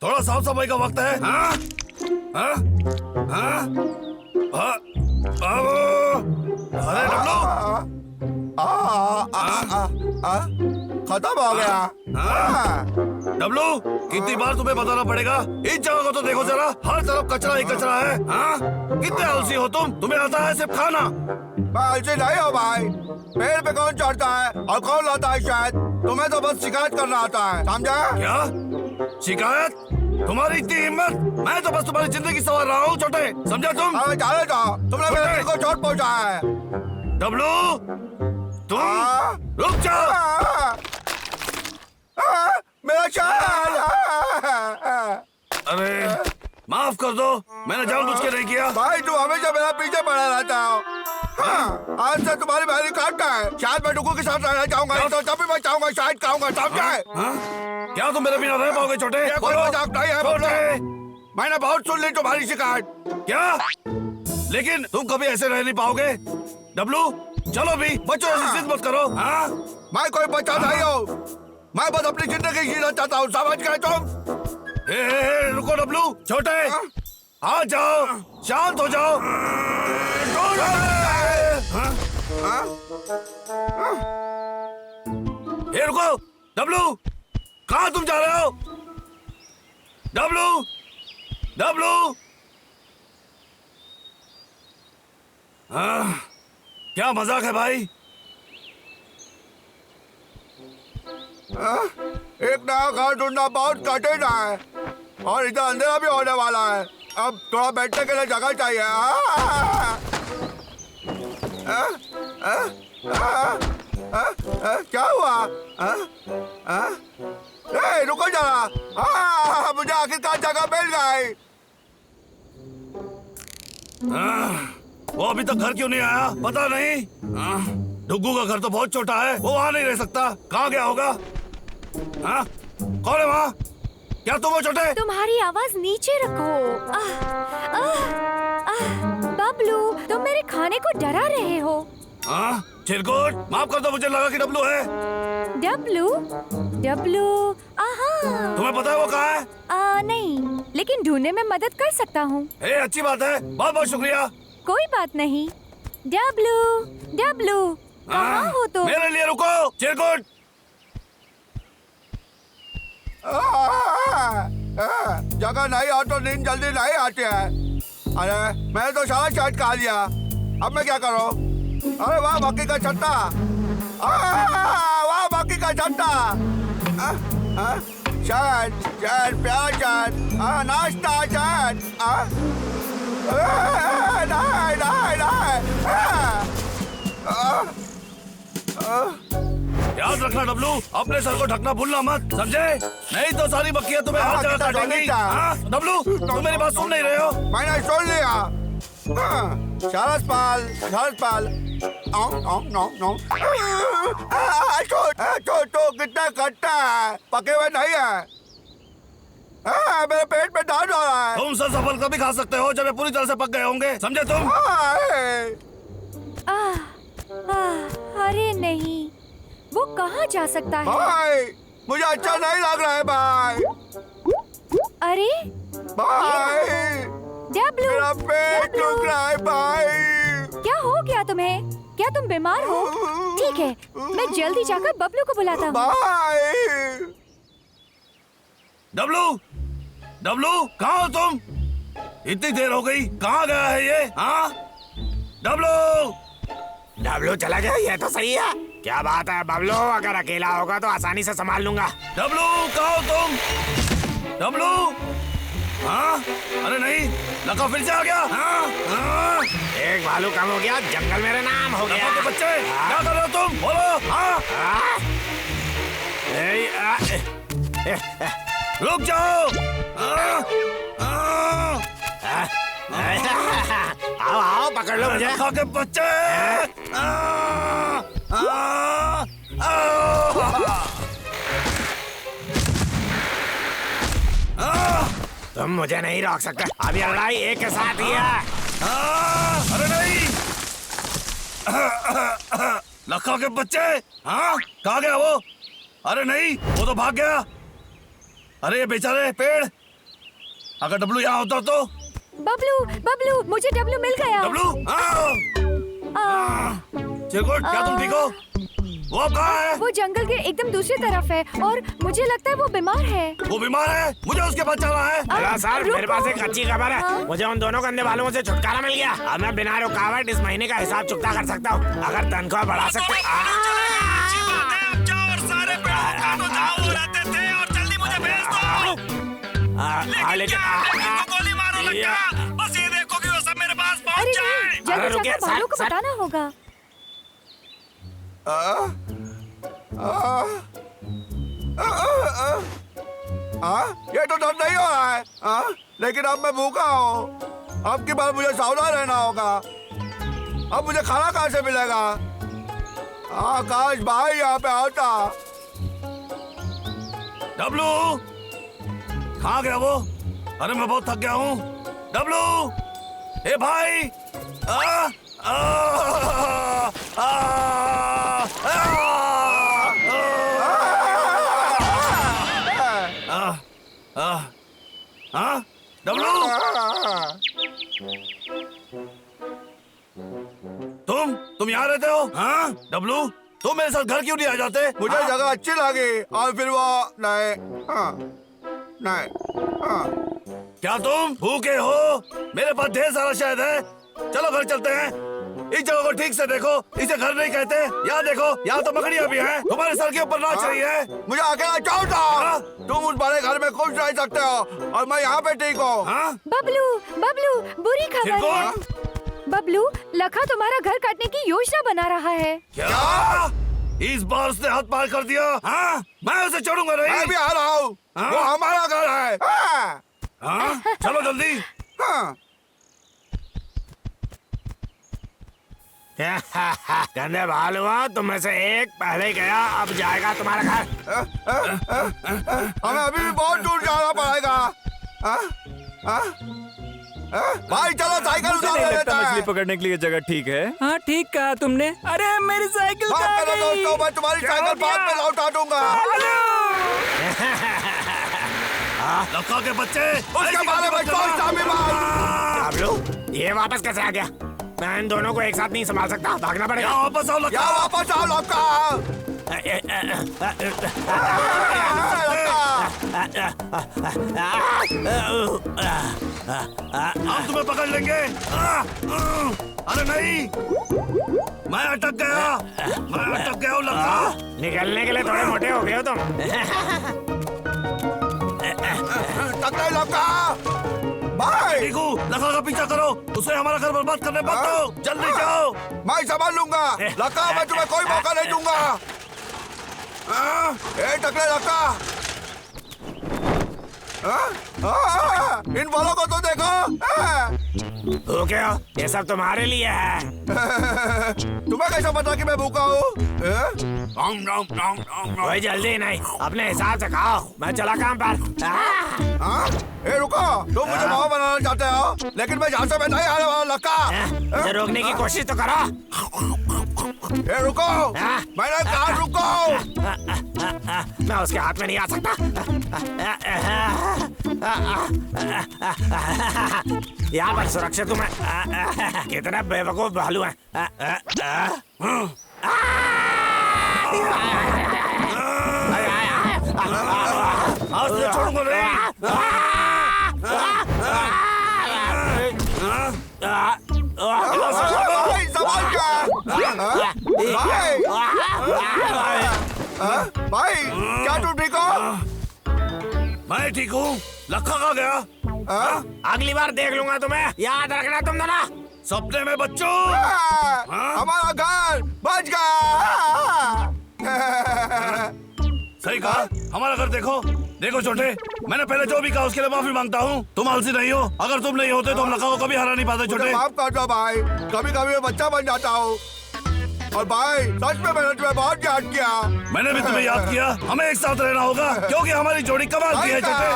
थोड़ा साफ सफाई का वक्त है। हाँ? हाँ? हाँ? हाँ? अरे डब्लू, खत्म हो गया। डब्लू, कितनी बार तुम्हें बताना पड़ेगा? इस जगह को तो देखो जरा, हर तरफ कचरा ही कचरा है। हाँ? कितने आलसी हो तुम? तुम्हें आता है सिर्फ खाना। मैं आलसी नहीं हूँ भाई। पेड़ पे कौन चढ़ता है और कौन लाता है शायद? तुम्हें तो बस शिकायत करना आता है, समझा? क्या शिकायत? तुम्हारी इतनी हिम्मत? मैं तो बस तुम्हारी जिंदगी संवार रहा हूँ छोटे, समझा तुम? अरे चले जाओ, तुमने मेरे दिल को चोट पहुँचाया है। डब्लू, तुम रुक जाओ। मेरा शाल। अरे माफ कर दो, मैंने जानबूझ के नहीं किया। भाई तू हमेशा मेरा पीछे पड़ा रहता है। आज से तुम्हारी मेरी काटता है। शायद मैं डुगू के साथ रहना चाहूंगा, तो तभी मैं चाहूंगा शायद खाऊंगा, समझा? क्या तुम मेरे बिना रह पाओगे छोटे? कोई मजाक नहीं है बोलो। मैंने बहुत सुन ली तुम्हारी शिकायत। क्या? लेकिन तुम कभी ऐसे रह नहीं पाओगे। डब्लू, चलो भी, बच्चों ऐसी जिद मत करो। हाँ? मैं कोई बच्चा नहीं हूँ, मैं बस अपनी जिंदगी जीना चाहता हूँ, समझ गए तुम? रुको डब्लू, छोटे आ जाओ, शांत हो जाओ। रुको डब्लू, कहाँ तुम जा रहे हो? डब्लू, डब्लू, क्या मजाक है भाई? एक नया घर ढूंढना बहुत कठिन है और इधर अंधेरा भी होने वाला है। अब थोड़ा बैठने के लिए जगह चाहिए। क्या हुआ? रुको जरा, मुझे आखिरकार जगह मिल गई। वो अभी तक घर क्यों नहीं आया पता नहीं। डुग्गू का घर तो बहुत छोटा है, वो वहाँ नहीं रह सकता। कहाँ गया होगा? हाँ? कौन है वहाँ? क्या तुम हो छोटे? तुम्हारी आवाज नीचे रखो। बबलू, तुम मेरे खाने को डरा रहे हो। हाँ? चिरकुट, माफ कर दो, मुझे लगा कि डब्लू है। डब्लू? डब्लू? तुम्हें पता है वो कहाँ है? नहीं, लेकिन ढूंढने में मदद कर सकता हूँ। अच्छी बात है, बहुत बहुत शुक्रिया। कोई बात नहीं। डब्लू, डब्लू, कहाँ हो तुम? मेरे लिए रुको, चिरकुट। जगह नहीं हो तो नींद जल्दी नहीं आती है। अरे मैंने तो सारा शर्ट खा लिया, अब मैं क्या करूं? अरे वाह बाकी का छत्ता, वाह बाकी का छत्ता। शर्ट शर्ट प्यार शर्ट, नाश्ता शर्ट। नहीं नहीं नहीं। याद रखना डब्लू, अपने सर को ढकना भूलना मत, समझे? नहीं तो सारी बक्कियां तुम्हें हर जगह काटेंगी। डब्लू, तुम मेरी बात सुन नहीं रहे हो? मैंने सुन लिया। शरसपाल, शरसपाल, तो कितना खट्टा है, पके हुए नहीं है। मेरे पेट में दर्द हो रहा है। तुम सर सफल कभी खा सकते हो जब ये पूरी तरह से पक गए होंगे, समझे तुम? अरे नहीं, वो कहाँ जा सकता है? भाई, मुझे अच्छा नहीं लग रहा है भाई। अरे भाई, डब्लू, मेरा पेट दुख रहा है भाई। क्या हो गया तुम्हें? क्या तुम बीमार हो? ठीक है, मैं जल्दी जाकर बबलू को बुलाता हूँ। भाई, डब्लू, डब्लू, कहाँ हो तुम? इतनी देर हो गई, कहाँ गया है ये? हाँ? डब्लू, डब्लू चला गया, ये तो सही है। क्या बात है बबलू, अगर अकेला होगा तो आसानी से संभाल लूंगा। डब्लू, कहाँ हो तुम? डब्लू, हाँ? अरे नहीं, लका फिर से आ गया। हाँ? एक भालू कम हो गया, जंगल मेरे नाम हो गया। के बच्चे, क्या कर रहे हो तुम? बोलो। हाँ? रुक जाओ। आओ आओ, पकड़ लो मुझे। लका के बच्चे। तुम मुझे नहीं रोक सकते, अब ये लड़ाई एक के साथ ही है। अरे नहीं, लखा के बच्चे, हाँ कहाँ गया वो? अरे नहीं, वो तो भाग गया। अरे ये बेचारे पेड़, अगर डब्लू यहाँ होता तो। बबलू बबलू, मुझे डब्लू मिल गया। डब्लू, चिरकुट, क्या तुम ठीक हो? वो कहाँ है? वो जंगल के एकदम दूसरी तरफ है और मुझे लगता है वो बीमार है। वो बीमार है, मुझे उसके पास जाना है। हेलो सर, मेरे पास एक अच्छी खबर है। हाँ? मुझे उन दोनों गंदे बालों से छुटकारा मिल गया। अब मैं बिना रुकावट इस महीने का हिसाब चुकता कर सकता हूँ। अगर तनख्वाह बढ़ा सकते। बस ये देखो कि वो सब मेरे पास पहुंच अरे जाए। नहीं, जल्दी रुकिए, जाकर भालू को सर। बताना होगा। ये तो दर्द नहीं हो रहा है। लेकिन अब मैं भूखा हूँ। अब की बार मुझे सावधान रहना होगा। अब मुझे खाना कहाँ से मिलेगा? काश भाई यहाँ पे आता। डब्लू, कहाँ गया वो? अरे मैं बहुत थक गया हूँ। डब्लू, ए भाई, आ, आ, आ, डब्लू, तुम यहाँ रहते हो? हाँ डब्लू, तुम मेरे साथ घर क्यों नहीं आ जाते? मुझे जगह अच्छी लगी और फिर वो नहीं। नहीं। क्या तुम भूखे हो? मेरे पास ढेर सारा शहद है। चलो घर चलते हैं। इस जगह को ठीक से देखो, इसे घर नहीं कहते। यहाँ देखो, यहाँ तो मकड़ियाँ भी हैं। तुम्हारे सर के ऊपर नाच रही है। मुझे अकेला छोड़ दो। तुम उस बड़े घर में खुश रह सकते हो और मैं यहाँ पे ठीक हूँ। बबलू बबलू, बुरी खबर है। बबलू, लखा तुम्हारा घर काटने की योजना बना रहा है। क्या? इस बार उसने हाथ पार कर दिया। हाँ? मैं उसे छोड़ूंगा नहीं। मैं भी आ रहा हूँ। वो हमारा घर है। हाँ? चलो जल्दी। गंदे भालू, तुम में से एक पहले गया, अब जाएगा तुम्हारा घर। हमें अभी भी बहुत दूर जाना पड़ेगा। भाई चलो साइकिल मुझे उतार नहीं लेते लगता हैं। मछली पकड़ने के लिए जगह ठीक है। हाँ ठीक कहा तुमने। अरे मेरी साइकिल माफ कहाँ करो गई? दोस्तों, मैं तुम्हारी साइकिल बाद में लौटा दूंगा। लखा के बच्चे, उसके बारे में सोचता भी मत। बबलू, ये वापस कैसे आ गया? मैं इन दोनों को एक साथ नहीं संभाल सकता, भागना पड़ेगा। यहाँ वापस आओ लखा। या वापस आओ लौका। हम तुम्हें पकड़ लेंगे। अरे नहीं, मैं अटक गया हूँ लखा। निकलने के लिए थोड़े मोटे हो गए हो तुम। तकड़े लौका। भाई ठीक हूँ, लखा का पीछा करो, उसे हमारा घर बर्बाद करने मत दो। जल्दी जाओ। मैं संभाल लूंगा। लौका, मैं तुम्हें कोई मौका नहीं दूंगा। ए टकले लौका, इन बालों को तो देखो। भूखे हो? ये सब तुम्हारे लिए है। तुम्हें कैसा पता कि मैं भूखा हूँ? कोई जल्दी नहीं, अपने हिसाब से खाओ। मैं चला काम पर। ए रुको, तुम मुझे मावा बनाना चाहते हो, लेकिन मैं यहाँ से मैं नहीं आने वाला लक्का। मुझे रोकने की कोशिश तो करो। ए रुको, मैंने कहा रुको। मैं उसके हाथ में नहीं आ सकता। यहाँ पर सुरक्षित हूँ मैं। कितने बेवकूफ भालू हैं। आज से छोड़ूंगा नहीं। भाई संभाल भाई, क्या तुम ठीक हो? मैं ठीक हूँ। लखा कहाँ गया? अगली बार देख लूंगा तुम्हें, याद रखना तुम दोनों। सपने में बच्चों। हमारा घर बच गया। सही कहा, हमारा घर देखो। देखो छोटे, मैंने पहले जो भी कहा उसके लिए माफी मांगता हूँ। तुम आलसी नहीं हो। अगर तुम नहीं होते तो हम लखा को कभी हरा नहीं पाते। छोटे माफ कर दो भाई, कभी कभी मैं बच्चा बन जाता हूँ। और भाई सच में मैंने तुम्हें बहुत याद किया। मैंने भी तुम्हें याद किया। हमें एक साथ रहना होगा क्योंकि हमारी जोड़ी कमाल की है। छोटे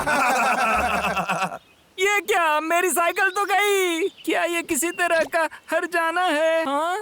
ये क्या, मेरी साइकिल तो गई। क्या ये किसी तरह का हर जाना है? हाँ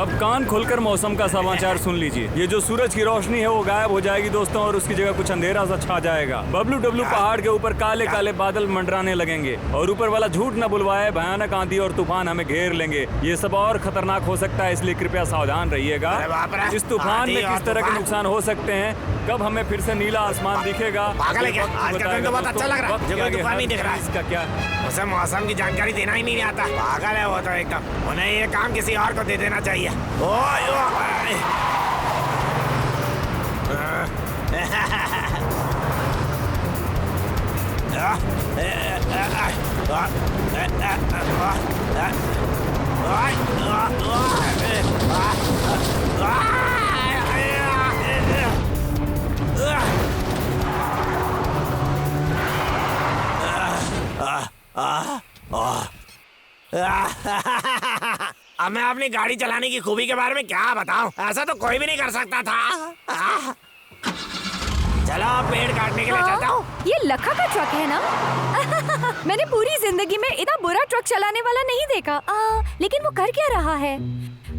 अब कान खोलकर मौसम का समाचार सुन लीजिए। ये जो सूरज की रोशनी है वो गायब हो जाएगी दोस्तों, और उसकी जगह कुछ अंधेरा सा छा जाएगा। बबलू डब्लू पहाड़ के ऊपर काले काले बादल मंडराने लगेंगे और ऊपर वाला झूठ न बुलवाए, भयानक आंधी और तूफान हमें घेर लेंगे। ये सब और खतरनाक हो सकता है, इसलिए कृपया सावधान रहिएगा। अरे बाप रे! इस तूफान आंधी में और किस तरह के तूफान? नुकसान हो सकते हैं, कब हमें फिर से नीला आसमान दिखेगा, पागल है क्या? आज का दिन तो बहुत अच्छा लग रहा है। वक्त मुझे कोई आगे तूफान हर नहीं दिख रहा है। इसका क्या उसे मौसम की जानकारी देना ही नहीं आता। पागल है वो तो एकदम। उन्हें ये काम किसी और को दे देना चाहिए। ओए, ओए। अब मैं अपनी गाड़ी चलाने की खूबी के बारे में क्या बताऊं? ऐसा तो कोई भी नहीं कर सकता था। चलो पेड़ काटने के लिए चलता हूँ। ये लखा का ट्रक है ना? मैंने पूरी जिंदगी में इतना बुरा ट्रक चलाने वाला नहीं देखा। लेकिन वो कर क्या रहा है?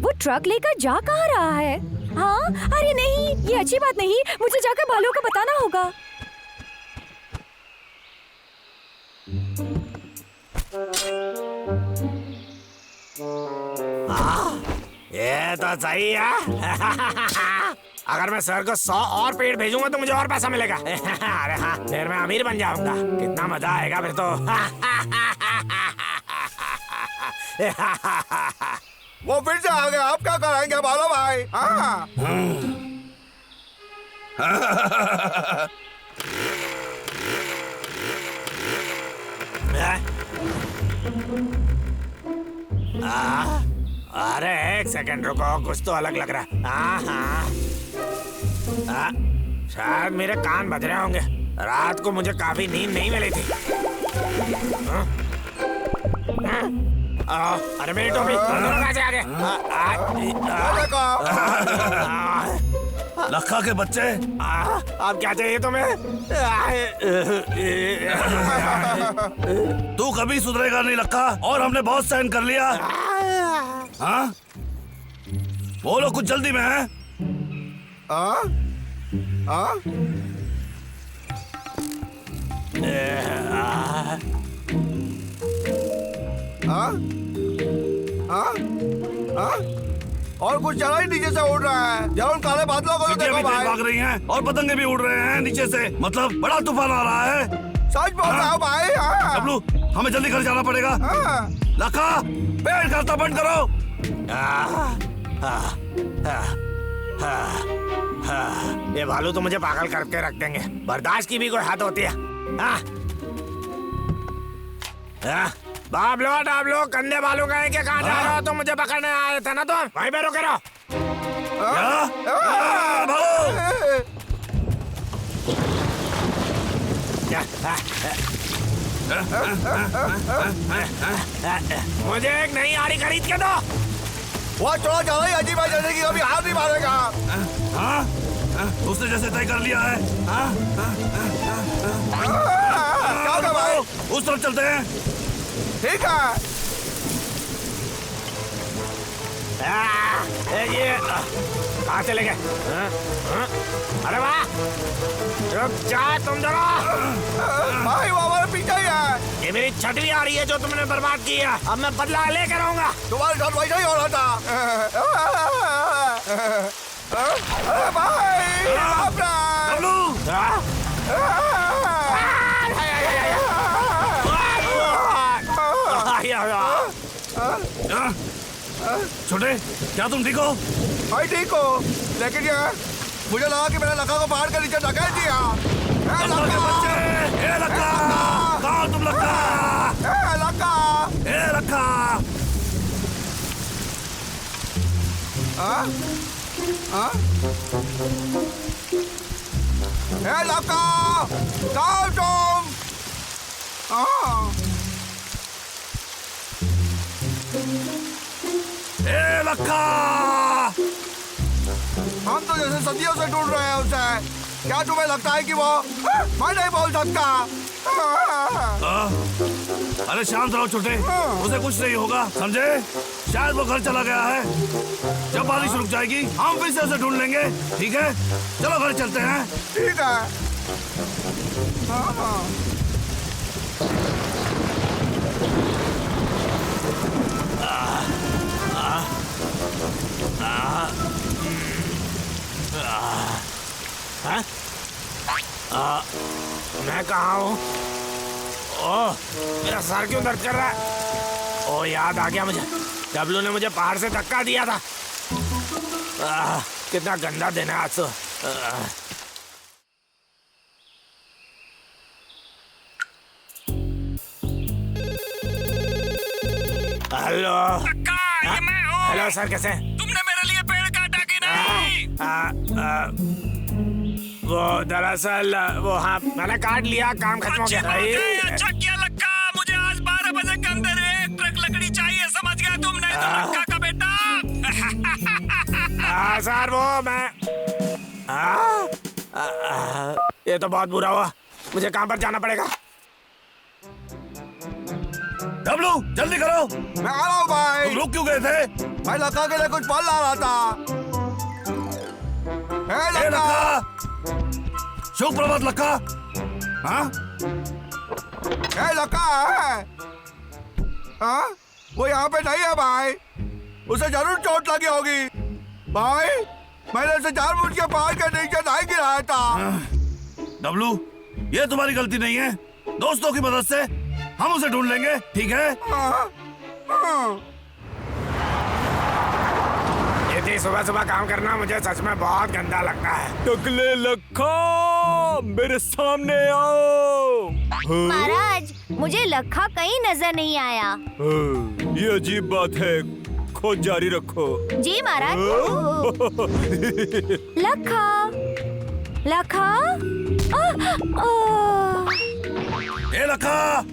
वो ट्रक लेकर जा कहाँ रहा है? हाँ, अरे नहीं, ये अच्छी बात नहीं। मुझे जाकर भालू को बताना होगा। ये तो सही है। अगर मैं सर को 100 और पेड़ भेजूंगा तो मुझे और पैसा मिलेगा। अरे हाँ, फिर मैं अमीर बन जाऊंगा। कितना मजा आएगा फिर तो। वो फिर से आ गया। आप क्या कराएंगे बालो भाई? हाँ। अरे एक सेकंड रुको, कुछ तो अलग लग रहा है। शायद मेरे कान बज रहे होंगे। रात को मुझे काफी नींद नहीं मिली थी। अरे मेरी टोपी कहाँ से आ गए? लखा के बच्चे, अब क्या चाहिए तुम्हें? तू कभी सुधरेगा नहीं लखा, और हमने बहुत सहन कर लिया। हाँ, बोलो, कुछ जल्दी में है? और कुछ चला ही नीचे से उड़ रहा है। जब उन काले बादलों को तो चींटियां देखो भी तेज भाई। भाग रही हैं और पतंगे भी उड़ रहे हैं नीचे से। मतलब बड़ा तूफान आ रहा है। सच बोल रहा हूँ भाई। हाँ। बबलू, हमें जल्दी घर जाना पड़ेगा। हाँ। लखा, पेड़ काटना बंद करो। ये भालू तो मुझे पागल करके रख देंगे। बर्दाश्त की भी कोई हद होती है। बाबलो डाबलो, कंधे भालू गए के कहाँ जा रहे हो? तुम मुझे पकड़ने आए थे ना? तुम वहीं पे रुके रहो। मुझे एक नई आरी खरीद के दो। वो थोड़ा ज्यादा ही अजीब है, जैसे कि कभी हाथ नहीं मारेगा। हाँ? उसने जैसे तय कर लिया है। क्या होगा भाई? उस तरफ चलते हैं। ठीक है। ये कहाँ चले गए? अरे वाह, रुक जा तुम जरा। भाई वो हमारे पीछे ही है। ये मेरी छठवीं आ रही है जो तुमने बर्बाद की है। अब मैं बदला लेकर आऊंगा। तुम्हारे साथ वैसा ही हो रहा था। अरे भाई बबलू, छोटे, क्या तुम ठीक हो? भाई ठीक हो, लेकिन यार मुझे लगा कि मैंने लखा को पहाड़ के नीचे धकेल दिया। लखा के बच्चे, ए लखा, कहाँ तुम लखा? लखा, ए लखा। लखा, कहाँ तुम? ए लखा, हम तो जैसे सदियों से ढूंढ रहे हैं उसे। क्या तुम्हें लगता है कि वो मैं नहीं बोल सकता? अरे शांत रहो छोटे, उसे कुछ नहीं होगा, समझे? शायद वो घर चला गया है। जब बारिश रुक जाएगी हम फिर से उसे ढूंढ लेंगे, ठीक है? चलो घर चलते हैं। ठीक है। हाँ। मैं कहाँ हूँ? ओह, मेरा सर क्यों दर्द कर रहा है? ओह, याद आ गया मुझे, डब्लू ने मुझे पहाड़ से धक्का दिया था। कितना गंदा दिन है आज तो। हेलो। ये मैं हूँ। हेलो सर, कैसे? तुमने मेरे लिए पेड़ काटा कि नहीं? वो दरअसल वो, हाँ, मैंने काट लिया, काम खत्म हो अच्छी बात है, गया। अच्छा किया लक्का। मुझे आज 12 बजे के अंदर एक ट्रक लकड़ी चाहिए, समझ गया तुम? नहीं तो लक्का का बेटा। सर वो मैं ये तो बहुत बुरा हुआ, मुझे काम पर जाना पड़ेगा। डब्लू जल्दी करो। मैं आ रहा हूँ भाई। तुम रुक क्यों गए थे? मैं लक्का के लिए कुछ फल ला रहा था। ए लक्का, शुभ प्रभात लक्का। हाँ? लक्का है? हाँ? वो यहाँ पे नहीं है भाई, उसे जरूर चोट लगी होगी। भाई मैंने उसे जानबूझ के पहाड़ के नीचे नहीं गिराया था। डब्लू, ये तुम्हारी गलती नहीं है, दोस्तों की मदद से हम उसे ढूंढ लेंगे, ठीक है? हाँ, हाँ। इतनी सुबह सुबह काम करना मुझे सच में बहुत गंदा लगता है। टकले लखा, मेरे सामने आओ। महाराज, मुझे लखा कहीं नजर नहीं आया। ये अजीब बात है, खोज जारी रखो। जी महाराज। लखा, लखा। ए लक्का,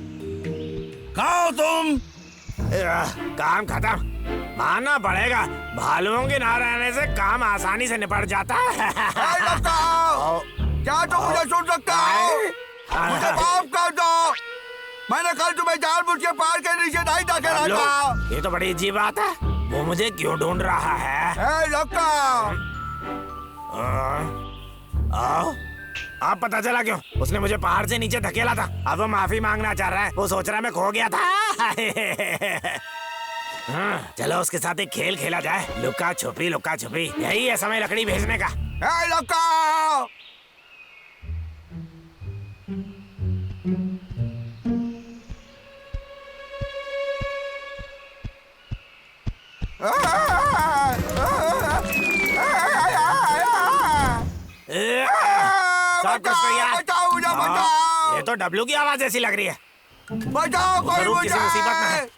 कहाँ हो तुम? काम खत्म, मानना पड़ेगा, भालुओं के ना रहने से काम आसानी से निपट जाता है। लक्का, क्या तुम मुझे सुन सकते हो? मुझे माफ कर दो, मैंने कल तुम्हें जानबूझ के पहाड़ के नीचे नहीं धकेला था। ये तो बड़ी अजीब बात है, वो मुझे क्यों ढूंढ रहा है? लक्का, अब पता चला क्यों उसने मुझे पहाड़ से नीचे धकेला था। अब वो माफी मांगना चाह रहा है, वो सोच रहा है मैं खो गया था। चलो उसके साथ एक खेल खेला जाए, लुका छुपी, लुका छुपी। यही है समय लकड़ी भेजने का। लक्का, बचाओ मुझे, बचाओ। ये तो डब्लू की आवाज ऐसी लग रही है। बचाओ कोई जरूर मुझे। किसी मुसीबत में है।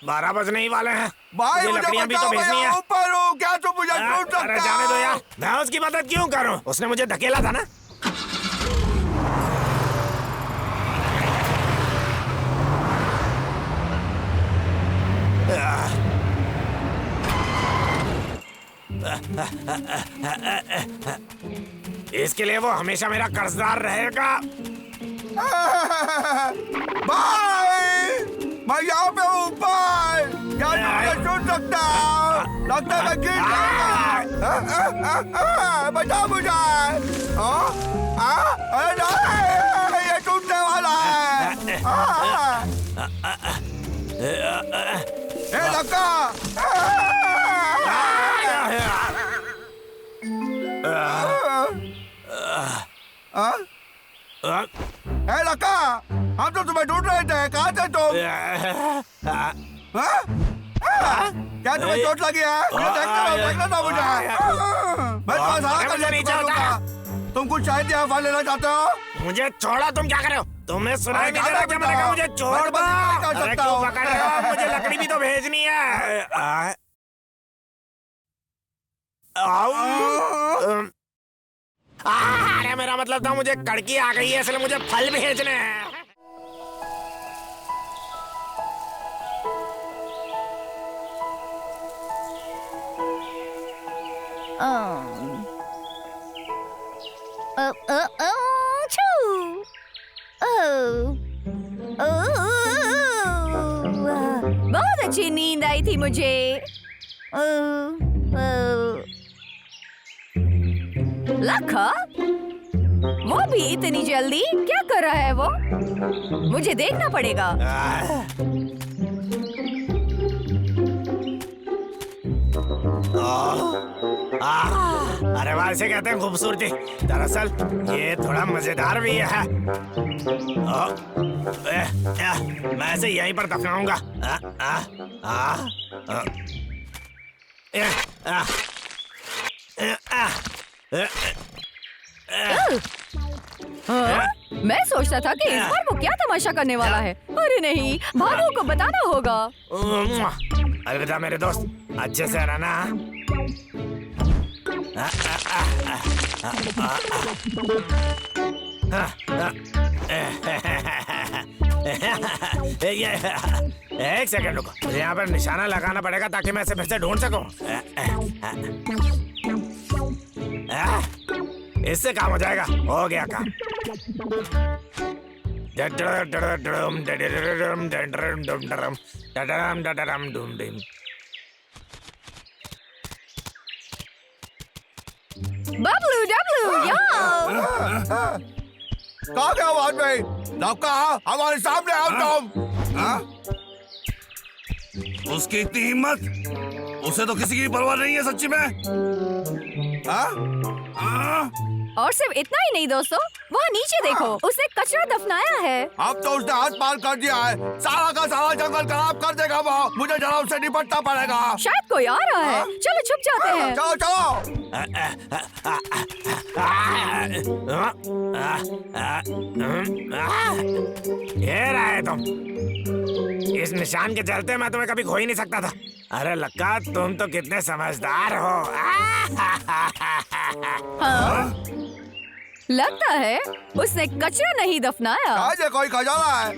12 बजने ही वाले हैं, भाई मुझे लकड़ियां भी तो बचाओ, भेजनी मैं है। ऊपर हूँ, क्या तुम मुझे ढूंढ सकते हो? अरे जाने दो यार, मैं उसकी मदद क्यों करूं? उसने मुझे धकेला था ना। इसके लिए वो हमेशा मेरा कर्जदार रहेगा। भाई मैं यहाँ पे ऊपर, क्या तुम मुझे सुन सकते हो? लगता है मैं गिर जाऊंगा। बचाओ मुझे। अरे नहीं, ये टूटने वाला है। लक्का, लक्का, हम तो तुम्हें ढूंढ रहे थे, कहाँ थे तुम? क्या तुम्हें चोट लगी है? देखना था मुझे। मैं तुम्हारा सारा कर नहीं दूंगा। तुम कुछ शायद यहाँ फल लेना चाहते हो? मुझे छोड़ो, तुम क्या कर रहे हो? तुम्हें सुनाई नहीं दे रहा क्या मैंने कहा? मुझे छोड़ दो। अरे क्यों पकड़ रहे हो? मुझे लकड़ी भी तो भेजनी है। अरे मेरा मतलब था मुझे कड़की आ गई है, इसलिए मुझे फल भेजने हैं। छू। अच्छी नींद आई थी मुझे। लखा, वो भी इतनी जल्दी क्या कर रहा है वो? मुझे देखना पड़ेगा। अरे वाह, इसे कहते हैं खूबसूरती। दरअसल ये थोड़ा मजेदार भी है। मैं इसे यहीं पर दफनाऊंगा। मैं सोचता था कि इस बार वो क्या तमाशा करने वाला है। अरे नहीं, भालू को बताना होगा। अलविदा मेरे दोस्त, अच्छे से रहना। एक सेकंड रुको, मुझे यहाँ पर निशाना लगाना पड़ेगा ताकि मैं इसे फिर से ढूंढ सकूं। इससे काम हो जाएगा। हो गया काम। बबलू डबलू यहाँ। कहाँ गया वो आदमी? लौका, हमारे सामने आओ तुम। हाँ? उसकी इतनी हिम्मत, उसे तो किसी की परवाह नहीं है सच्ची में। हाँ? हाँ? और सिर्फ इतना ही नहीं दोस्तों, वहाँ नीचे देखो, उसने कचरा दफनाया है। अब तो उसने हाथ पार कर दिया है। सारा का सारा जंगल खराब कर देगा वो। मुझे जरा उससे निपटना पड़ेगा। शायद कोई आ रहा है। चलो छुप जाते हैं। चलो चलो। ये रहे तुम। इस निशान के चलते मैं तुम्हें कभी खो ही नहीं सकता था। अरे लक्का, तुम तो कितने समझदार हो। हाँ? लगता है उसने कचरा नहीं दफनाया। आज ये कोई खजाना है।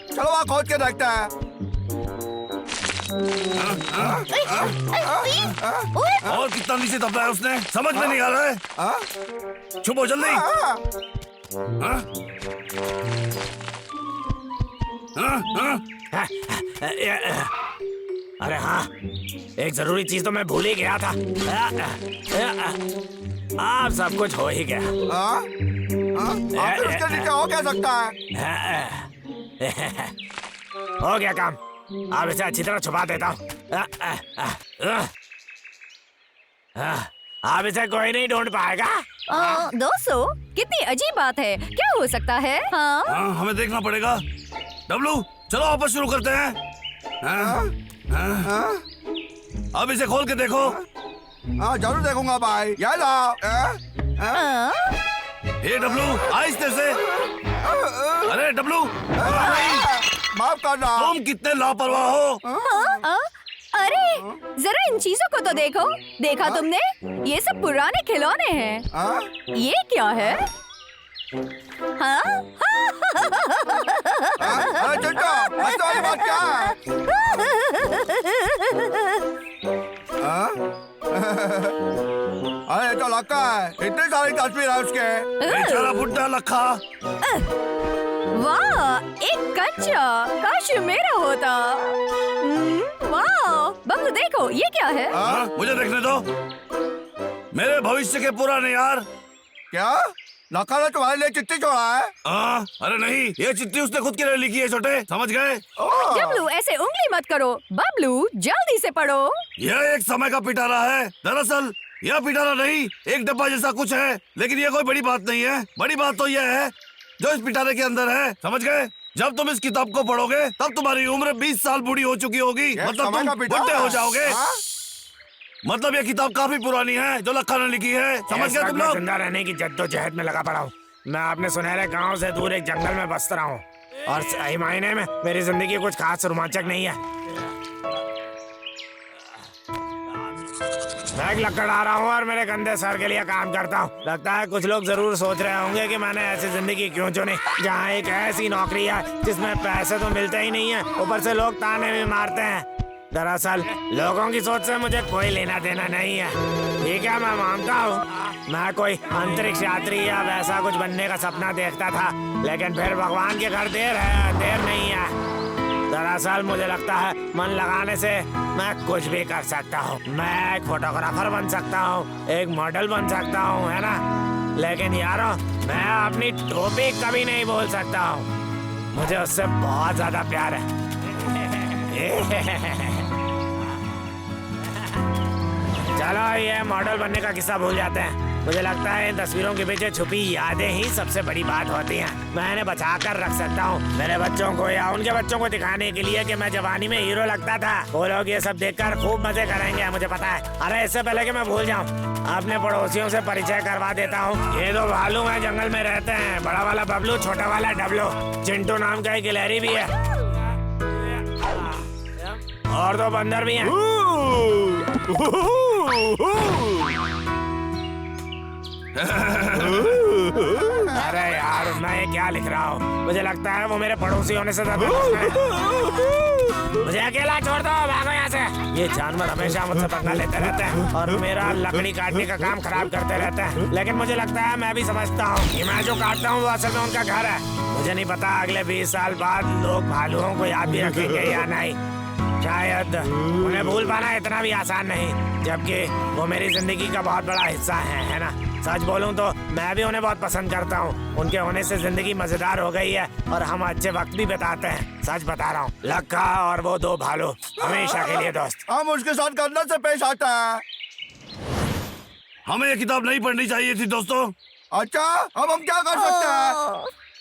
चलो वहाँ खोद के देखते हैं। और कितना नीचे दबना है उसने, समझ में नहीं आ रहा है। हाँ? छुपो जल्दी। हाँ? हाँ? हाँ? हाँ? अरे हाँ, एक जरूरी चीज तो मैं भूल ही गया था। अब सब कुछ हो ही गया। हाँ? हाँ? आखिर उसके नीचे हो क्या सकता है? हो गया काम। अब इसे अच्छी तरह छुपा देता हूँ। अब इसे कोई नहीं ढूंढ पाएगा। दोस्तों, कितनी अजीब बात है। क्या हो सकता है? हाँ? हाँ, हमें देखना पड़ेगा। डब्लू, चलो वापस शुरू करते हैं। हाँ? हाँ? हाँ? अब इसे खोल के देखो। हाँ जरूर देखूंगा भाई। ये लो। हाँ? हे डब्लू, आहिस्ते से। अरे डब्लू, माफ करना। तुम कितने लापरवाह हो। हाँ? अरे जरा इन चीजों को तो देखो। देखा तुमने? ये सब पुराने खिलौने हैं। हाँ? ये क्या है? हाँ? अरे चिंटू, ऐसी वाली बात क्या है? हाँ? अरे तो लगता है इतनी सारी तस्वीर है उसके। बेचारा बुड्ढा लखा। वाह, एक कच्चा। काश मेरा होता। वाह, बबलू देखो, ये क्या है? हाँ? मुझे देखने दो। मेरे भविष्य के पुराने यार। क्या? लखा ने तुम्हारे लिए चिट्ठी छोड़ा है? हाँ? अरे नहीं, ये चिट्ठी उसने खुद के लिए लिखी है छोटे, समझ गए? बबलू ऐसे उंगली मत करो। बबलू जल्दी से पढ़ो। यह एक समय का पिटारा है। दरअसल यह पिटारा नहीं, एक डब्बा जैसा कुछ है, लेकिन यह कोई बड़ी बात नहीं है। बड़ी बात तो यह है जो इस पिटारे के अंदर है, समझ गए? जब तुम इस किताब को पढ़ोगे तब तुम्हारी उम्र 20 साल बूढ़ी हो चुकी होगी। मतलब तुम बुढ़े हो जाओगे। हाँ? मतलब ये किताब काफी पुरानी है जो लखा ने लिखी है, समझ गए तुम लोग? जिंदा रहने की जद्दोजहद में लगा पड़ा हूँ। मैं अपने सुनहरे गांव से दूर एक जंगल में बस रहा हूँ और सही मायने में मेरी जिंदगी कुछ खास रोमांचक नहीं है। मैं एक लकड़ आ रहा हूँ और मेरे गंदे सर के लिए काम करता हूँ। लगता है कुछ लोग जरूर सोच रहे होंगे कि मैंने ऐसी जिंदगी क्यों चुनी जहाँ एक ऐसी नौकरी है जिसमें पैसे तो मिलते ही नहीं है, ऊपर से लोग ताने भी मारते हैं। दरअसल लोगों की सोच से मुझे कोई लेना देना नहीं है। ठीक है, मैं मानता हूँ मैं कोई अंतरिक्ष यात्री या वैसा कुछ बनने का सपना देखता था, लेकिन फिर भगवान के घर देर है, देर नहीं है। दरअसल मुझे लगता है मन लगाने से मैं कुछ भी कर सकता हूँ। मैं एक फोटोग्राफर बन सकता हूँ, एक मॉडल बन सकता हूँ, है ना? लेकिन यारो, मैं अपनी टोपी कभी नहीं बोल सकता हूँ। मुझे उससे बहुत ज्यादा प्यार है। चलो ये मॉडल बनने का किस्सा भूल जाते हैं। मुझे लगता है इन तस्वीरों के पीछे छुपी यादें ही सबसे बड़ी बात होती हैं। मैं इन्हें बचा कर रख सकता हूँ मेरे बच्चों को या उनके बच्चों को दिखाने के लिए कि मैं जवानी में हीरो लगता था। वो लोग ये सब देखकर खूब मजे करेंगे, मुझे पता है। अरे इससे पहले कि मैं भूल जाऊँ, अपने पड़ोसियों से परिचय करवा देता हूँ। ये दो भालू हैं, जंगल में रहते हैं। बड़ा वाला बबलू, छोटा वाला डबलू। चिंटू नाम का एक गिलहरी भी है और दो बंदर भी हैं। अरे यार, मैं ये क्या लिख रहा हूँ? मुझे लगता है वो मेरे पड़ोसी होने से ज्यादा मुझे अकेला छोड़ दो, भागो यहाँ से। ये जानवर हमेशा मुझसे पंगा लेते रहते हैं और मेरा लकड़ी काटने का काम खराब करते रहते हैं। लेकिन मुझे लगता है मैं भी समझता हूँ कि मैं जो काटता हूँ वो असल में उनका घर है। मुझे नहीं पता अगले 20 साल बाद लोग भालुओं को याद भी रखेंगे या नहीं। शायद उन्हें भूल पाना इतना भी आसान नहीं, जबकि वो मेरी जिंदगी का बहुत बड़ा हिस्सा है ना? सच बोलूं तो मैं भी उन्हें बहुत पसंद करता हूँ। उनके होने से जिंदगी मजेदार हो गई है और हम अच्छे वक्त भी बिताते हैं। सच बता रहा हूँ, लक्का और वो दो भालू हमेशा के लिए दोस्त। हम उसके साथ करने से पेश आता है। हमें ये किताब नहीं पढ़नी चाहिए थी दोस्तों। अच्छा, अब हम क्या कर सकते हैं?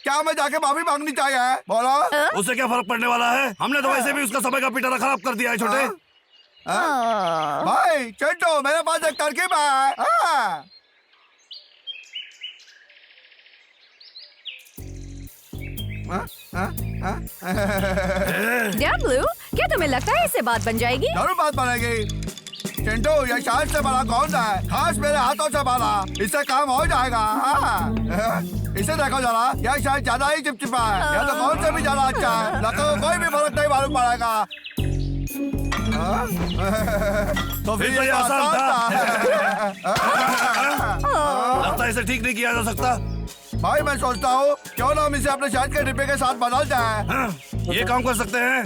क्या हमें जाके माफी मांगनी चाहिए? बोलो। उससे क्या फर्क पड़ने वाला है? हमने तो वैसे भी उसका समय का पिटारा खराब कर दिया है छोटे। भाई चिंटू, मेरे पास एक तरकीब है। डब्लू, क्या तुम्हें लगता है इससे बात बन जाएगी? जरूर बात बनेगी। चिंटू, ये शायद से बड़ा कौन सा है? खास मेरे हाथों से बना, इससे काम हो जाएगा। इसे देखो जरा, यह शायद ज्यादा ही चिपचिपा है। यह तो कौन से भी ज्यादा अच्छा है। लगता है कोई भी फर्क नहीं मालूम पड़ेगा। तो फिर तो ये आसान था। था। लगता है इसे ठीक नहीं किया जा सकता। भाई मैं सोचता हूँ क्यों ना हम इसे अपने शहद के डिब्बे के साथ बदल जाए। हाँ, ये काम कर सकते हैं।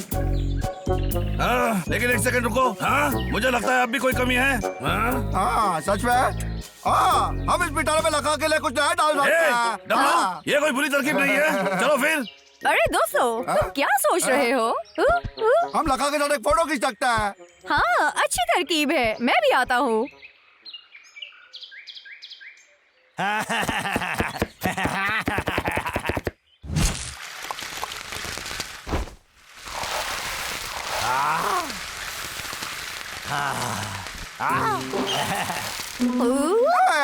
हाँ, लेकिन एक सेकंड रुको। हाँ, मुझे लगता है अब भी कोई कमी है। हाँ, सच में। हाँ, हम इस पिटारे में लगा के लिए कुछ नया डाल सकते हैं। हाँ। ये कोई बुरी तरकीब नहीं है। चलो फिर। अरे दोस्तों, तुम क्या सोच रहे हो? हम लगा के साथ एक फोटो खींच सकते हैं। हाँ, अच्छी तरकीब है। मैं भी आता हूँ।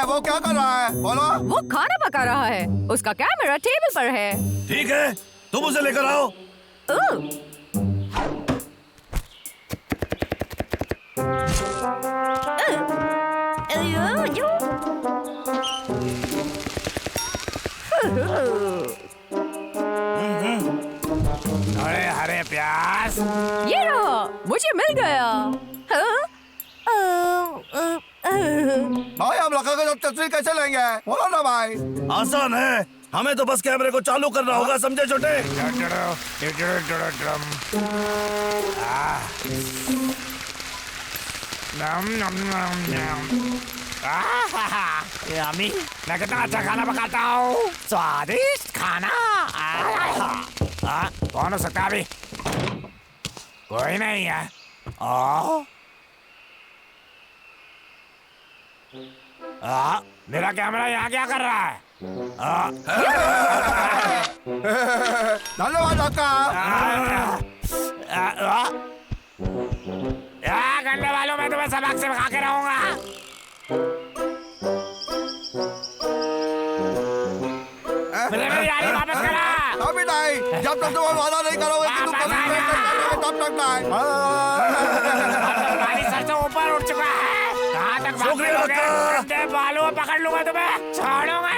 वो क्या कर रहा है? बोलो। वो खाना पका रहा है। उसका कैमरा टेबल पर है। ठीक है, तुम उसे लेकर आओ। अरे हरे प्याज, ये रहा, मुझे मिल गया। भाई हम लगा के साथ तस्वीर कैसे लेंगे? बोलो ना भाई। आसान है, हमें तो बस कैमरे को चालू करना होगा, समझे छोटे? यम्मी, मैं कितना अच्छा खाना पकाता हूँ। स्वादिष्ट खाना। कौन हो सकता है अभी? कोई नहीं है। मेरा कैमरा यहाँ क्या कर रहा है? धन्यवाद आपका। गंदे वालों, मैं तुम्हें सबक से भगा के रहूंगा। मेरी गाड़ी वापस करा। अभी नहीं, जब तक तुम वादा नहीं करोगे कि तुम कभी तब तक नहीं। गाड़ी सर से ऊपर उठ चुका है। कहाँ तक भागते रहोगे? गंदे बालों पकड़ लूंगा तुम्हें, छोड़ूंगा